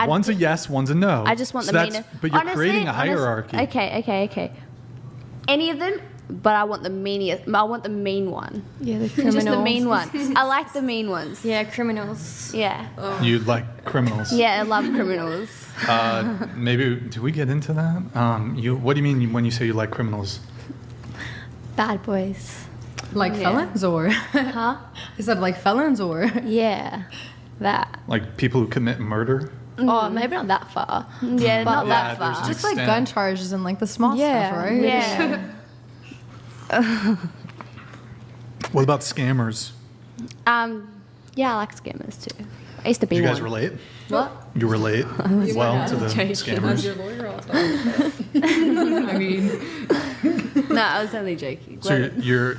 One's a yes, one's a no. I just want So the that's- meaner. But you're creating a hierarchy. Okay. Any of them, but I want the meaniest. I want the mean one. Yeah, the criminals. Just the mean one. I like the mean ones. Yeah, criminals. Yeah. You like criminals. Yeah, I love criminals. Maybe, do we get into that? What do you mean when you say you like criminals? Bad boys. Like felons or? Huh? Is that like felons or? Yeah, that. Like people who commit murder? Oh, maybe not that far. Yeah, not Yeah, that there's far. Just like extent. gun charges and like the small Yeah, stuff, right? Yeah. What about scammers? Yeah, I like scammers too. I used to be Do you one. guys relate? What? You relate well to the scammers? your lawyer, I'll tell you. I mean, No, I was only joking. So you're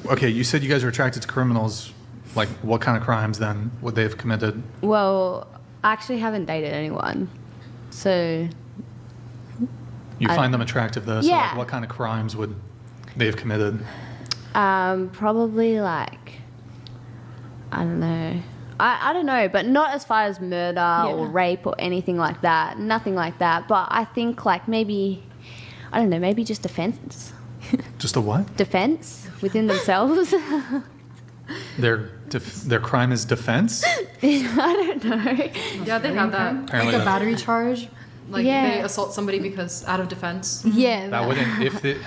okay. You said you guys are attracted to criminals. Like, what kind of crimes then would they have committed? Well, I actually haven't dated anyone, so You I- find them attractive though. So Yeah. like, what kind of crimes would they have committed? probably like I don't know. I don't know, but not as far as murder or rape or anything like that. Nothing like that. But I think like maybe I don't know. Maybe just defense. Just a what? Defense within themselves. Their crime is defense. I don't know. yeah, they have that. Apparently Like a that- battery charge. Like Yeah. they assault somebody because out of defense. Yeah. That wouldn't if it.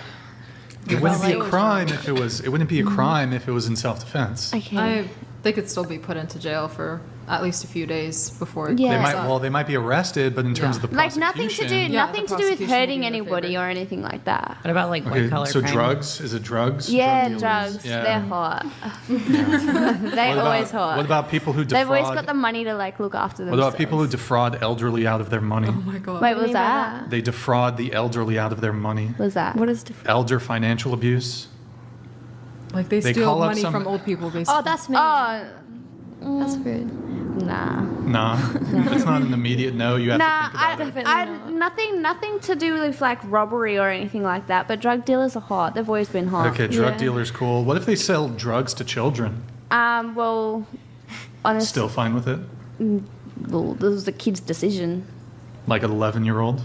It wouldn't be a crime if it was. It wouldn't be a crime if it was in self-defense. Okay. They could still be put into jail for at least a few days before. it Yeah. They clears might. up. Well, they might be arrested, but in terms Yeah. of the Like prosecution, nothing to do. Yeah, Nothing the to do with prosecution will hurting be in their anybody favor. or anything like that. What about like white Okay, collar so crime? drugs? Is it drugs? Yeah, Drug dealers? drugs. Yeah. They're hot. What They're about- always hot. What about people who defraud? They've always got the money to like look after What themselves. about people who defraud elderly out of their money? Oh my god. Wait, what was mean by that? They defraud the elderly out of their money. What was that? What is different? Elder financial abuse. Like they They steal call up money some- from old people, basically. Oh, that's me. Oh, That's good. nah. Nah, it's not an immediate no. You have Nah, to think about it. nothing to do with like robbery or anything like that. But drug dealers are hot. They've always been hot. Okay, drug Yeah. dealers cool. What if they sell drugs to children? Well, honestly, Still fine with it? well, this was the kid's decision. Like an 11-year-old?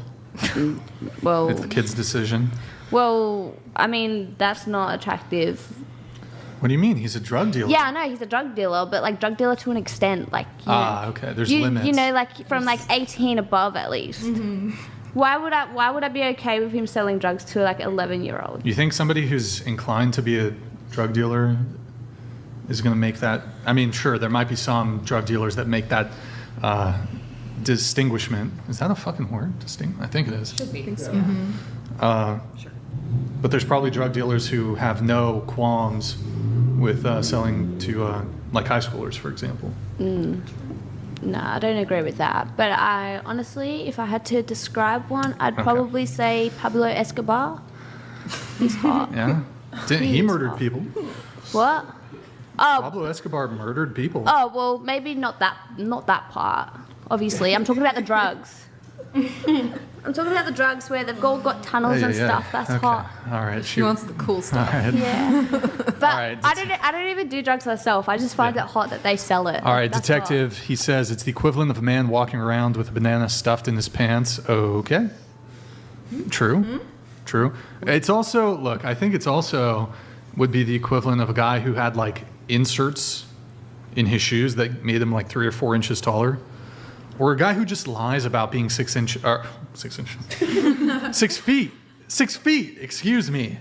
Well, It's the kid's decision. well, I mean that's not attractive. What do you mean? He's a drug dealer. Yeah, I know he's a drug dealer, but like drug dealer to an extent, like you know, Okay. There's you, limits. you know, like from like 18 above at least. Why would I be okay with him selling drugs to like 11-year-old? You think somebody who's inclined to be a drug dealer is going to make that? I mean, sure, there might be some drug dealers that make that distinguishment. Is that a fucking word? I think it is. Should be. But there's probably drug dealers who have no qualms with selling to like high schoolers, for example. No, I don't agree with that. But I honestly, if I had to describe one, I'd Okay. probably say Pablo Escobar. He's hot. Yeah. He He's murdered hot. people. What? Oh, Pablo Escobar murdered people. oh, well, maybe not that part. Obviously, I'm talking about the drugs. I'm talking about the drugs where they've all got tunnels and stuff. That's okay. hot. All right. She wants the cool All stuff. right. Yeah, but right, I don't even do drugs myself. I just find Yeah. it hot that they sell it. All right, That's hot. detective. He says it's the equivalent of a man walking around with a banana stuffed in his pants. Okay. True. True. It's also, look, I think it's also would be the equivalent of a guy who had like inserts in his shoes that made him like 3 or 4 inches taller. Or a guy who just lies about being 6 feet. 6 feet, excuse me.